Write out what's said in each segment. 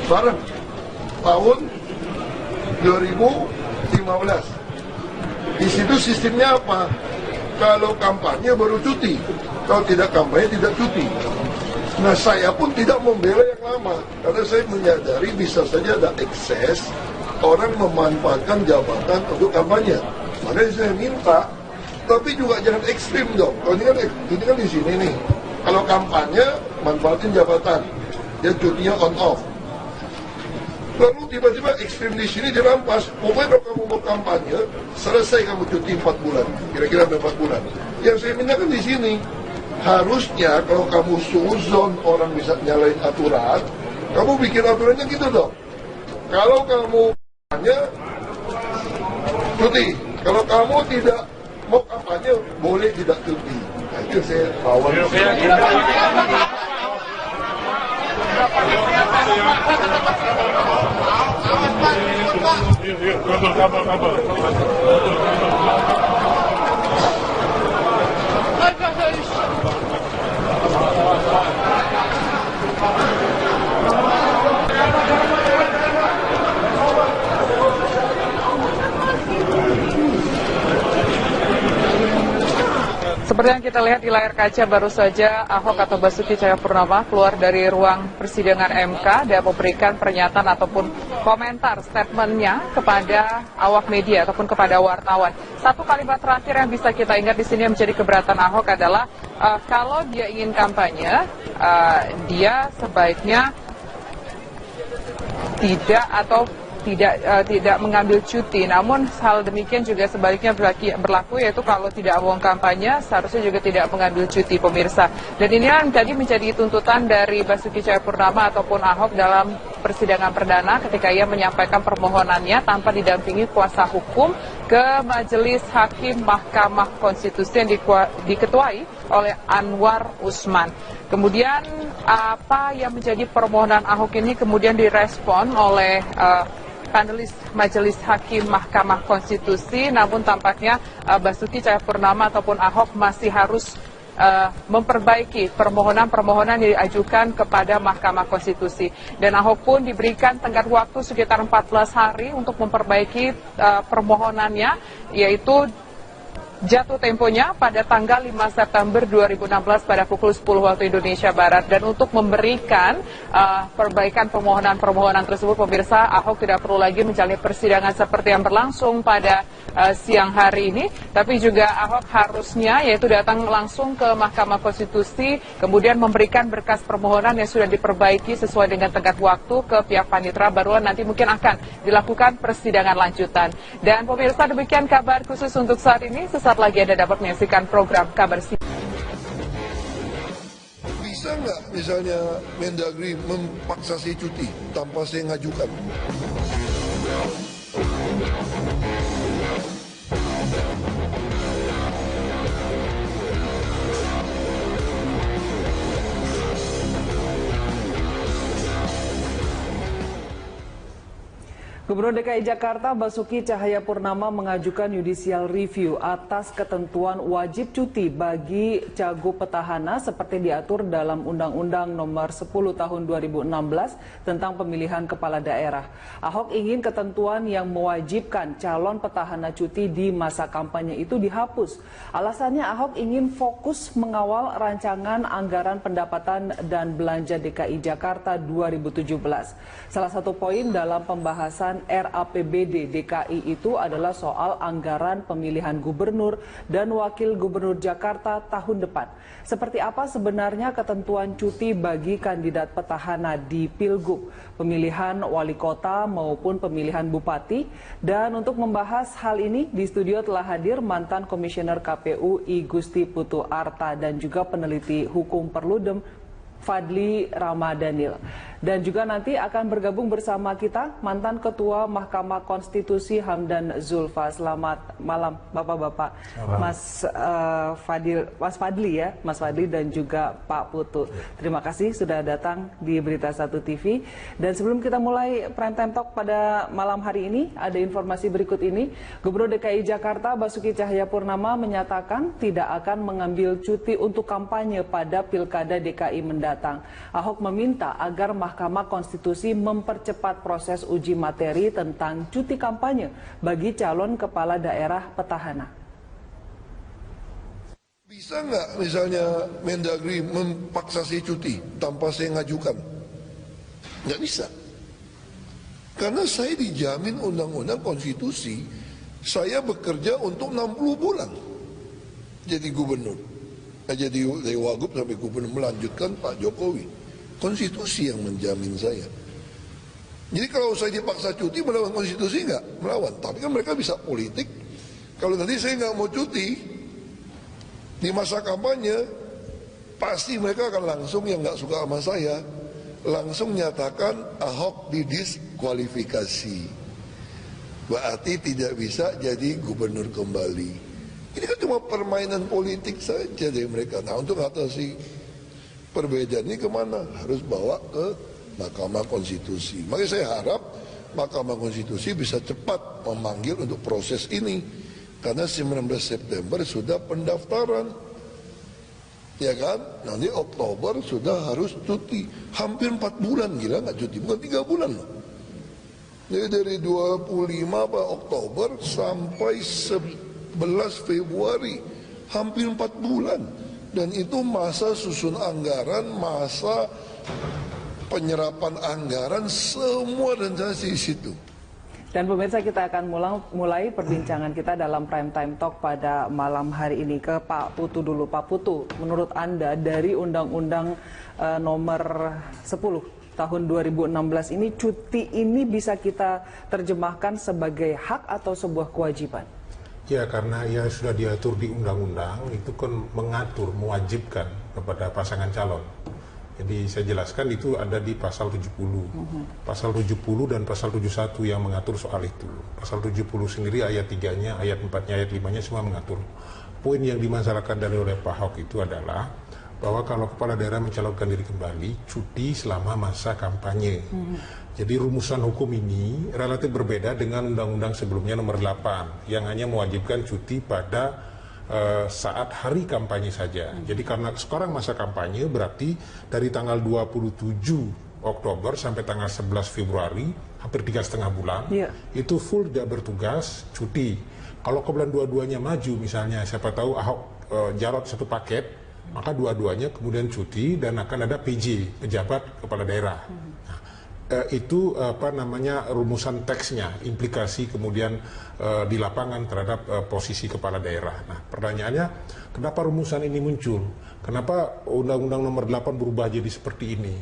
bareng tahun 2015. Di situ sistemnya apa? Kalau kampanye baru cuti, kalau tidak kampanye tidak cuti. Nah, saya pun tidak membela yang lama, karena saya menyadari bisa saja ada ekses orang memanfaatkan jabatan untuk kampanye. Makanya saya minta, tapi juga jangan ekstrim dong. Kalau ini kan di sini nih. Kalau kampanye manfaatin jabatan, dia cutinya on off. Lalu tiba-tiba ekstrim di sini dirampas. Pokoknya kalau kamu mau kampanye, selesai kamu cuti 4 bulan. Kira-kira 4 bulan. Yang saya minta kan di sini, harusnya kalau kamu suzon orang bisa nyalain aturan, kamu bikin aturannya gitu dong. Kalau kamu kampanye, cuti. Kalau kamu tidak mau kampanye, boleh tidak cuti. Nah, itu saya bawa. Seperti yang kita lihat di layar kaca, baru saja Ahok atau Basuki Cahayapurnama keluar dari ruang persidangan MK dan memberikan pernyataan ataupun komentar statementnya kepada awak media ataupun kepada wartawan. Satu kalimat terakhir yang bisa kita ingat di sini yang menjadi keberatan Ahok adalah kalau dia ingin kampanye, dia sebaiknya tidak mengambil cuti. Namun hal demikian juga sebaliknya berlaku, yaitu kalau tidak mau kampanye seharusnya juga tidak mengambil cuti, pemirsa. Dan ini yang tadi menjadi tuntutan dari Basuki Cahayapurnama ataupun Ahok dalam persidangan perdana ketika ia menyampaikan permohonannya tanpa didampingi kuasa hukum ke Majelis Hakim Mahkamah Konstitusi yang diketuai oleh Anwar Usman. Kemudian apa yang menjadi permohonan Ahok ini kemudian direspon oleh panelis Majelis Hakim Mahkamah Konstitusi, namun tampaknya Basuki Cahayapurnama ataupun Ahok masih harus memperbaiki permohonan-permohonan yang diajukan kepada Mahkamah Konstitusi. Dan Ahok pun diberikan tenggat waktu sekitar 14 hari untuk memperbaiki permohonannya, yaitu jatuh temponya pada tanggal 5 September 2016 pada pukul 10 waktu Indonesia Barat. Dan untuk memberikan perbaikan permohonan-permohonan tersebut, pemirsa, Ahok tidak perlu lagi menjalani persidangan seperti yang berlangsung pada siang hari ini, tapi juga Ahok harusnya yaitu datang langsung ke Mahkamah Konstitusi, kemudian memberikan berkas permohonan yang sudah diperbaiki sesuai dengan tenggat waktu ke pihak panitera, barulah nanti mungkin akan dilakukan persidangan lanjutan. Dan pemirsa, demikian kabar khusus untuk saat ini. Sesaat lagi Anda dapat menyaksikan program Kabar Siang. Bisa nggak misalnya Mendagri memaksa saya cuti tanpa saya ngajukan? Gubernur DKI Jakarta Basuki Cahayapurnama mengajukan judicial review atas ketentuan wajib cuti bagi cagup petahana seperti diatur dalam Undang-Undang Nomor 10 Tahun 2016 tentang pemilihan kepala daerah. Ahok ingin ketentuan yang mewajibkan calon petahana cuti di masa kampanye itu dihapus. Alasannya Ahok ingin fokus mengawal rancangan anggaran pendapatan dan belanja DKI Jakarta 2017. Salah satu poin dalam pembahasan RAPBD DKI itu adalah soal anggaran pemilihan gubernur dan wakil gubernur Jakarta tahun depan. Seperti apa sebenarnya ketentuan cuti bagi kandidat petahana di Pilgub, pemilihan wali kota maupun pemilihan bupati? Dan untuk membahas hal ini di studio telah hadir mantan Komisioner KPU I Gusti Putu Arta dan juga peneliti hukum Perludem Fadli Ramadhanil. Dan juga nanti akan bergabung bersama kita mantan Ketua Mahkamah Konstitusi Hamdan Zulfa. Selamat malam Bapak-bapak, Mas Fadli ya, Mas Fadli dan juga Pak Putu. Terima kasih sudah datang di Berita Satu TV. Dan sebelum kita mulai Prime Time Talk pada malam hari ini, ada informasi berikut ini. Gubernur DKI Jakarta Basuki Cahayapurnama menyatakan tidak akan mengambil cuti untuk kampanye pada Pilkada DKI mendatang. Ahok meminta agar Mahkamah Konstitusi mempercepat proses uji materi tentang cuti kampanye bagi calon kepala daerah petahana. Bisa nggak misalnya Mendagri memaksa saya cuti tanpa saya ngajukan? Nggak bisa. Karena saya dijamin undang-undang konstitusi, saya bekerja untuk 60 bulan jadi gubernur. Jadi dari Wagub sampai gubernur melanjutkan Pak Jokowi. Konstitusi yang menjamin saya. Jadi kalau saya dipaksa cuti melawan konstitusi nggak? Melawan. Tapi kan mereka bisa politik. Kalau nanti saya nggak mau cuti di masa kampanye, pasti mereka akan langsung yang nggak suka sama saya langsung nyatakan Ahok didiskualifikasi. Berarti tidak bisa jadi gubernur kembali. Ini kan cuma permainan politik saja dari mereka. Nah, untuk atasi perbedaan ini kemana? Harus bawa ke Mahkamah Konstitusi. Makanya saya harap Mahkamah Konstitusi bisa cepat memanggil untuk proses ini. Karena 19 September sudah pendaftaran. Ya kan? Nanti Oktober sudah harus cuti. Hampir 4 bulan, gila nggak cuti? Bukan 3 bulan loh. Jadi dari 25 Oktober sampai 11 Februari, hampir 4 bulan. Dan itu masa susun anggaran, masa penyerapan anggaran, semua rencana di situ. Dan pemirsa, kita akan mulai perbincangan kita dalam Prime Time Talk pada malam hari ini ke Pak Putu dulu. Pak Putu, menurut Anda dari Undang-Undang nomor 10 tahun 2016 ini, cuti ini bisa kita terjemahkan sebagai hak atau sebuah kewajiban? Ya, karena ya sudah diatur di undang-undang, itu kan mengatur, mewajibkan kepada pasangan calon. Jadi saya jelaskan itu ada di pasal 70. Pasal 70 dan pasal 71 yang mengatur soal itu. Pasal 70 sendiri ayat 3-nya, ayat 4-nya, ayat 5-nya semua mengatur. Poin yang dimasalahkan oleh Pak Ahok itu adalah bahwa kalau kepala daerah mencalonkan diri kembali, cuti selama masa kampanye. Jadi rumusan hukum ini relatif berbeda dengan undang-undang sebelumnya nomor 8 yang hanya mewajibkan cuti pada saat hari kampanye saja. Jadi karena sekarang masa kampanye berarti dari tanggal 27 Oktober sampai tanggal 11 Februari, hampir 3,5 bulan, itu full tidak bertugas, cuti. Kalau kebetulan dua-duanya maju, misalnya siapa tahu Ahok Jarot satu paket, maka dua-duanya kemudian cuti dan akan ada PJ, pejabat kepala daerah. Itu apa namanya rumusan teksnya, implikasi kemudian di lapangan terhadap posisi kepala daerah. Nah, pertanyaannya, kenapa rumusan ini muncul? Kenapa Undang-Undang nomor 8 berubah jadi seperti ini?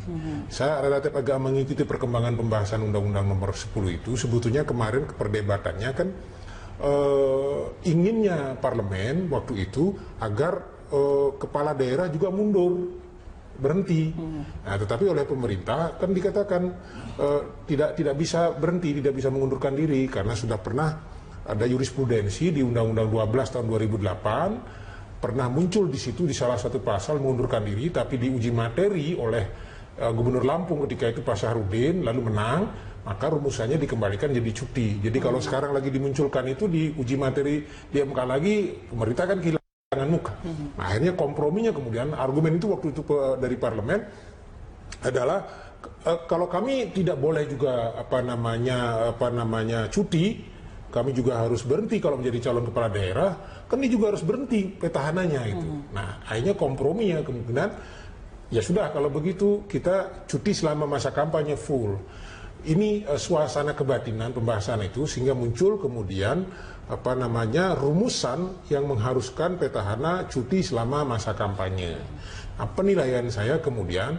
Saya relatif agak mengikuti perkembangan pembahasan Undang-Undang nomor 10 itu. Sebetulnya kemarin perdebatannya kan inginnya parlemen waktu itu agar kepala daerah juga mundur, berhenti. Nah, tetapi oleh pemerintah kan dikatakan tidak bisa berhenti, tidak bisa mengundurkan diri karena sudah pernah ada jurisprudensi di Undang-Undang 12 tahun 2008 pernah muncul di situ di salah satu pasal mengundurkan diri, tapi diuji materi oleh Gubernur Lampung ketika itu Pak Sahrudin lalu menang, maka rumusannya dikembalikan jadi cuti. Jadi kalau sekarang lagi dimunculkan itu diuji materi di MK lagi, pemerintah kan kehilangan muka. Nah, akhirnya komprominya kemudian argumen itu waktu itu dari parlemen adalah kalau kami tidak boleh juga apa namanya cuti, kami juga harus berhenti kalau menjadi calon kepala daerah, kan dia juga harus berhenti petahananya itu. Nah, akhirnya komprominya kemungkinan ya sudah kalau begitu kita cuti selama masa kampanye full. Ini suasana kebatinan pembahasan itu sehingga muncul kemudian rumusan yang mengharuskan petahana cuti selama masa kampanye. Nah, penilaian saya kemudian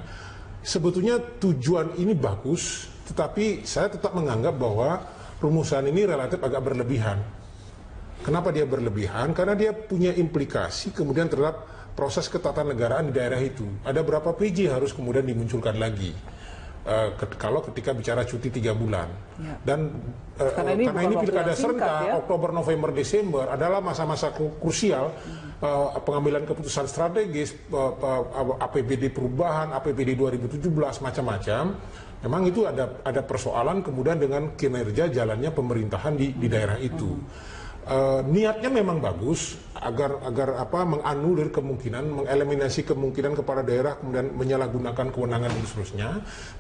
sebetulnya tujuan ini bagus, tetapi saya tetap menganggap bahwa rumusan ini relatif agak berlebihan. Kenapa dia berlebihan? Karena dia punya implikasi kemudian terhadap proses ketatanegaraan di daerah itu. Ada berapa PJ harus kemudian dimunculkan lagi kalau ketika bicara cuti 3 bulan. Dan karena ini pilkada serentak, Oktober, November, Desember adalah masa-masa krusial pengambilan keputusan strategis, APBD perubahan, APBD 2017, macam-macam. Memang itu ada persoalan kemudian dengan kinerja jalannya pemerintahan di daerah itu. niatnya memang bagus agar menganulir kemungkinan, mengeliminasi kemungkinan kepala daerah kemudian menyalahgunakan kewenangan dan seterusnya.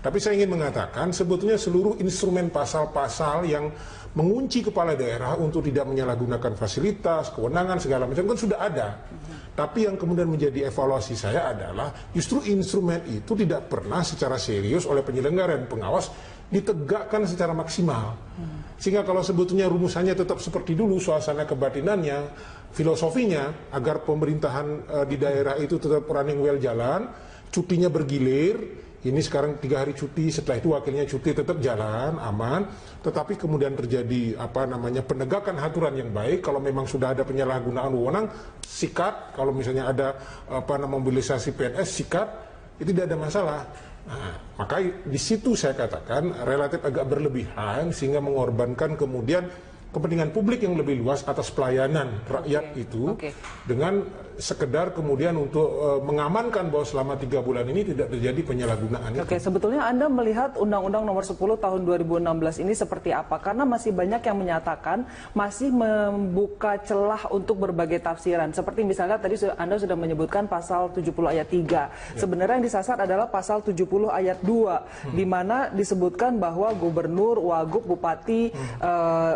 Tapi saya ingin mengatakan sebetulnya seluruh instrumen pasal-pasal yang mengunci kepala daerah untuk tidak menyalahgunakan fasilitas, kewenangan segala macam kan sudah ada. Tapi yang kemudian menjadi evaluasi saya adalah justru instrumen itu tidak pernah secara serius oleh penyelenggara dan pengawas ditegakkan secara maksimal. Sehingga kalau sebetulnya rumusannya tetap seperti dulu, suasana kebatinannya, filosofinya, agar pemerintahan di daerah itu tetap running well jalan, cutinya bergilir, ini sekarang 3 hari cuti, setelah itu wakilnya cuti, tetap jalan, aman, tetapi kemudian terjadi penegakan aturan yang baik. Kalau memang sudah ada penyalahgunaan wewenang, sikat. Kalau misalnya ada mobilisasi PNS, sikat, itu tidak ada masalah. Nah, maka di situ saya katakan relatif agak berlebihan sehingga mengorbankan kemudian kepentingan publik yang lebih luas atas pelayanan rakyat itu dengan sekedar kemudian untuk mengamankan bahwa selama 3 bulan ini tidak terjadi penyalahgunaan itu. Sebetulnya Anda melihat Undang-Undang Nomor 10 Tahun 2016 ini seperti apa? Karena masih banyak yang menyatakan masih membuka celah untuk berbagai tafsiran. Seperti misalnya tadi Anda sudah menyebutkan pasal 70 ayat 3. Sebenarnya yang disasar adalah pasal 70 ayat 2 di mana disebutkan bahwa gubernur, wagub, bupati,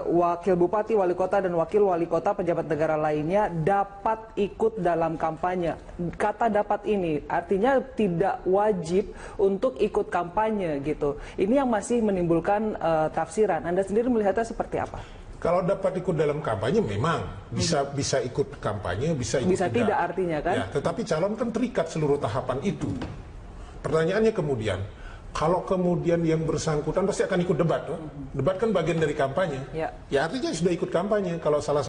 wakil bupati, wali kota dan wakil wali kota pejabat negara lainnya dapat ikut dalam kampanye. Kata dapat ini artinya tidak wajib untuk ikut kampanye gitu. Ini yang masih menimbulkan tafsiran. Anda sendiri melihatnya seperti apa? Kalau dapat ikut dalam kampanye memang bisa ikut kampanye, bisa tidak artinya kan? Ya, tetapi calon kan terikat seluruh tahapan itu. Pertanyaannya kemudian, kalau kemudian yang bersangkutan pasti akan ikut debat, debat kan bagian dari kampanye. Ya artinya sudah ikut kampanye. Kalau salah